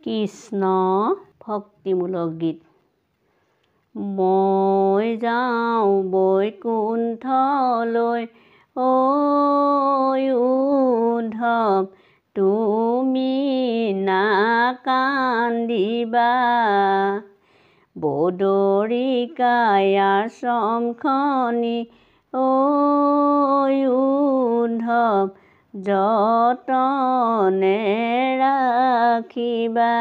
কৃষ্ণ ভক্তিমূলক গীত। মই যাওঁ বৈকুণ্ঠলৈ, ঐ উদ্ধৱ তুমি নাকান্দিবা। বদৰিকাই আশ্ৰমখনি, ঐ উদ্ধৱ যতনে ৰাখিবা।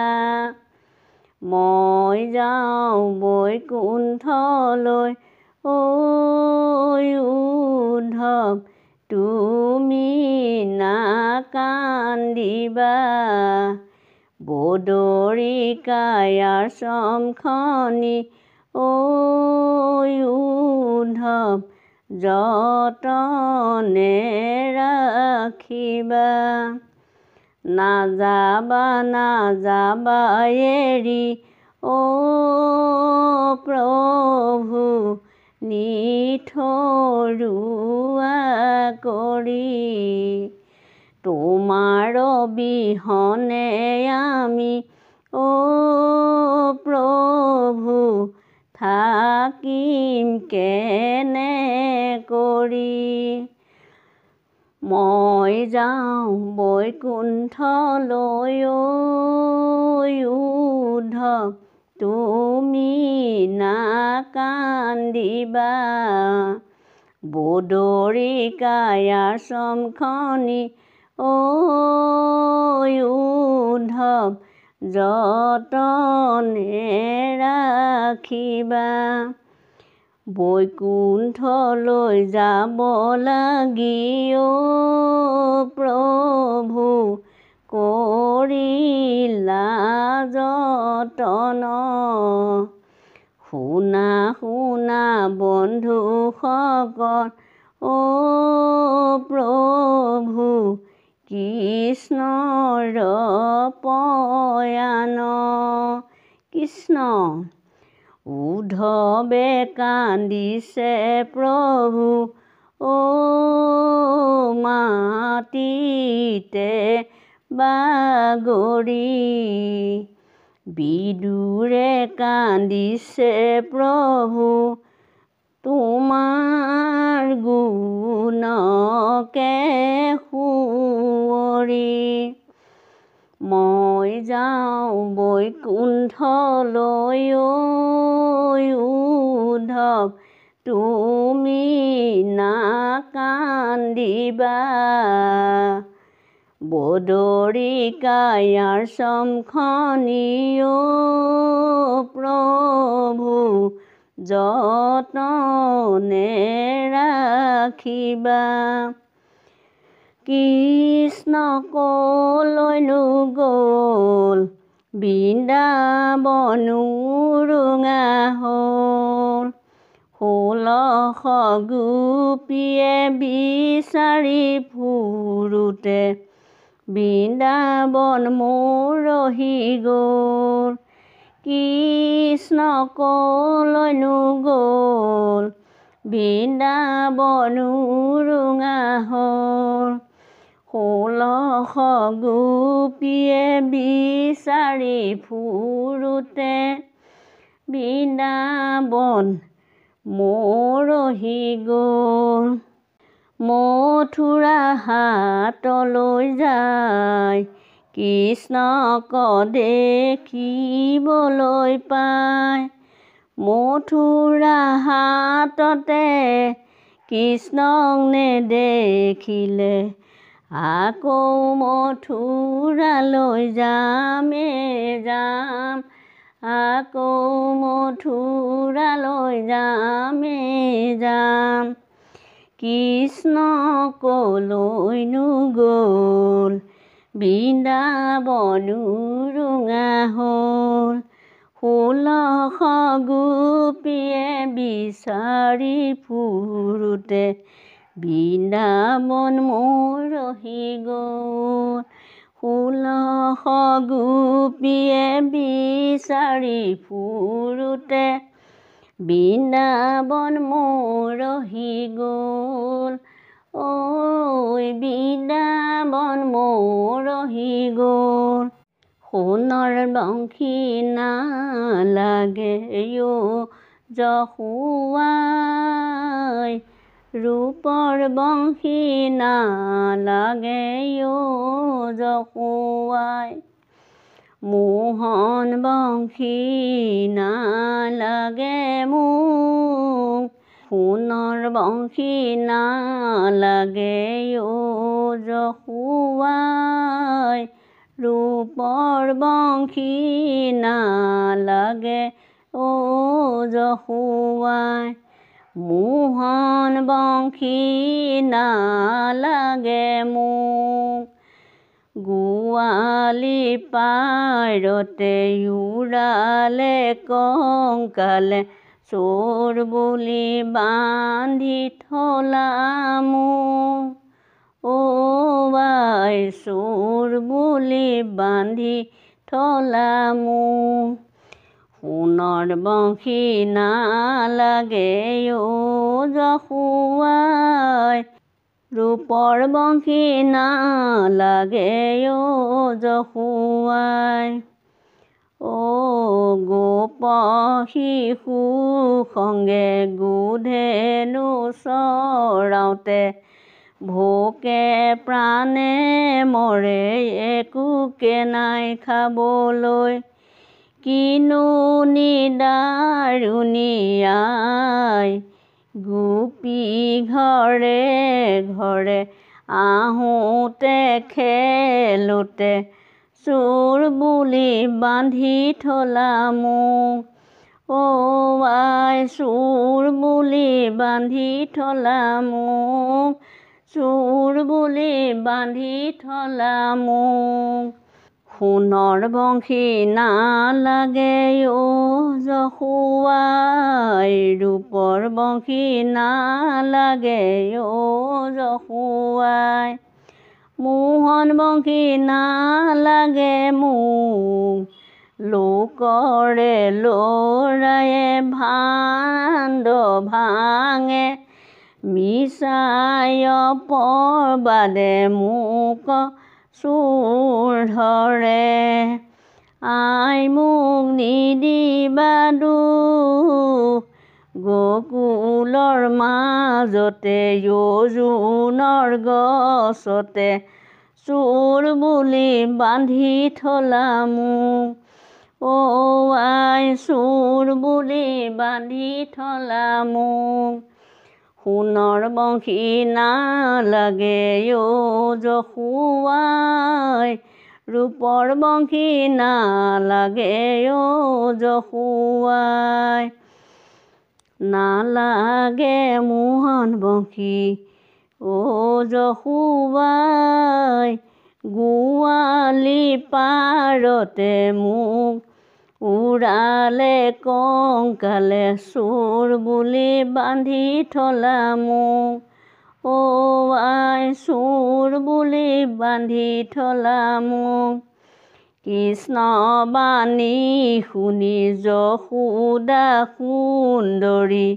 মই যাওঁ বৈকুণ্ঠলৈ, ঐ উদ্ধৱ তুমি নাকান্দিবা। বদৰিকাই আশ্ৰমখনি, ঐ উদ্ধৱ যতনে ৰাখিবা। নাযাবা নাযাবা এৰি, ঐ প্ৰভু নিথৰুৱা কৰি। তোমাৰ অবিহনে আমি, ঐ প্ৰভু থাকিম কেনে কৰি। মই যাওঁ বৈকুণ্ঠলৈ, ঐ উদ্ধৱ তুমি নাকান্দিবা। বদৰিকাই আশ্ৰমখনি, ঐ উদ্ধৱ যতনে ৰাখিবা। বৈকুণ্ঠলৈ যাব লাগি, ঐ প্ৰভু কৰিলা যতন। শুনা শুনা বন্ধুসকল, ঐ প্ৰভু কৃষ্ণৰ পয়ান। কৃষ্ণ উদ্ধৱে কান্দিছে প্ৰভু, ঐ মাটিতে বাগৰি। বিদুৰে কান্দিছে প্ৰভু তোমাৰ গুণকে সুঁৱৰি। মই যাওঁ বৈকুণ্ঠলৈ, ঐ উদ্ধৱ তুমি নাকান্দিবা। বদৰিকাই আশ্ৰমখনি, ঐ প্ৰভু যতনে ৰাখিবা। কৃষ্ণ কলৈনো গ'ল, বৃন্দাবন উৰুঙা হ'ল। 16 গোপীয়ে বিচাৰি ফুৰোতে, বৃন্দাবন মৰহি গ'ল। কৃষ্ণ কলৈনো গ'ল, বৃন্দাবন উৰুঙা হ'ল। 16 গোপীয়ে বিচাৰি ফুৰোতে, বৃন্দাবন মৰহি গ'ল। মথুৰা হাটলৈ যায়, কৃষ্ণক দেখিবলৈ পায়। মথুৰা হাটতে কৃষ্ণক নেদেখিলে, আকৌ মথুৰালৈ যামেই যাম। আকৌ মথুৰালৈ যামেই যাম। কৃষ্ণ কলৈনো গ'ল, বৃন্দাবন উৰুঙা হ'ল। 16 গোপীয়ে বিচাৰি ফুৰোতে, বৃন্দাবন মৰহি গ'ল। 16 গোপীয়ে বিচাৰি ফুৰোতে, বৃন্দাবন মৰহি গ'ল। ঐ বৃন্দাবন মৰহি গ'ল। সোণৰ বংশী নালাগে যশোৱাই ৰূপৰ বংশী নালাগে যশোৱাই মোহন বংশী নালাগে মোক সোণৰ বংশী নালাগে যশোৱাই ৰূপৰ বংশী নালাগে যশোৱাই মোহন বংশী নালাগে মোক গোৱালি পাৰতে উৰালে কংকালে চোৰ বুলি বান্ধি থলা মোক আই চোৰ বুলি বান্ধি থলা মোক সোণৰ বংশী নালাগে যশোৱাই ৰূপৰ বংশী নালাগে যশোৱাই গোপ শিশু সংগে গোধেনু চৰাওঁতে ভোকে প্ৰাণে মৰে একোকে নাই খাবলৈ কিনো নিদাৰুণী আই গোপী ঘৰে ঘৰে আহোঁতে খেলোতে চোৰ বুলি বান্ধি থলা মোক আই চোৰ বুলি বান্ধি থলা মোক চোৰ বুলি বান্ধি থলা মোক সোণৰ বংশী নালাগে যশোৱাই ৰূপৰ বংশী নালাগে যশোৱাই মোহন বংশী নালাগে মোক লোকৰে ল'ৰায়ে ভাণ্ড ভাঙে মিছাই পৰবাদে মোক চোৰ ধৰে আই মোক নিদিবা দুখ গকুলৰ মাজতে অৰ্জুনৰ গছতে চোৰ বুলি বান্ধি থলা মোক আই চোৰ বুলি বান্ধি থলা মোক সোণৰ বংশী নালাগে যশোৱাই ৰূপৰ বংশী নালাগে যশোৱাই নালাগে মোহন বংশী যশোৱাই গোৱালি পাৰতে মোক উৰালে কংকালে চোৰ বুলি বান্ধি থলা মোক আই চোৰ বুলি বান্ধি থলা মোক কৃষ্ণ বাণী শুনি যশোদা সুন্দৰী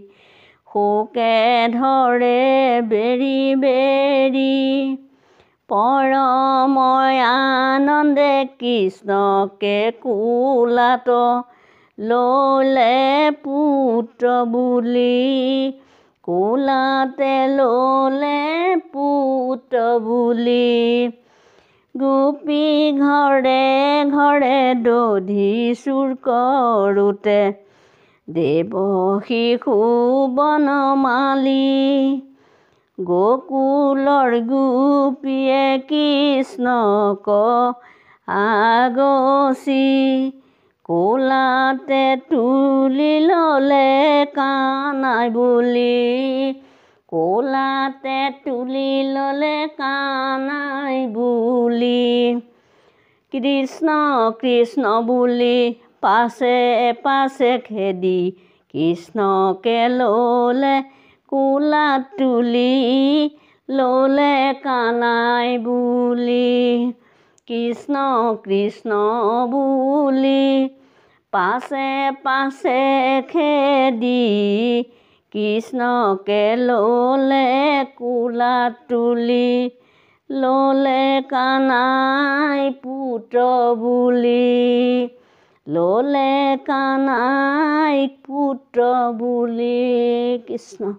শোকে ধৰে বেৰি বেৰি পৰময় আনন্দে কৃষ্ণকে কোলাত ল'লে পুত্ৰ বুলি কোলাতে ল'লে পুত্ৰ বুলি গোপী ঘৰে ঘৰে দধি চুৰ কৰোঁতে দেৱ শিশু বনমালী গকুলৰ গোপীয়ে কৃষ্ণক আগচি কোলাতে তুলি ল'লে কানাই বুলি কোলাতে তুলি ল'লে কানাই বুলি কৃষ্ণ কৃষ্ণ বুলি পাছে পাছে খেদি কৃষ্ণকে ল'লে কোলাত তুলি ল'লে কানাই বুলি কৃষ্ণ কৃষ্ণ বুলি পাছে পাছে খেদি কৃষ্ণকে ল'লে কোলাত তুলি ল'লে কানাই পুত্ৰ বুলি ল'লে কানাই পুত্ৰ বুলি কৃষ্ণ।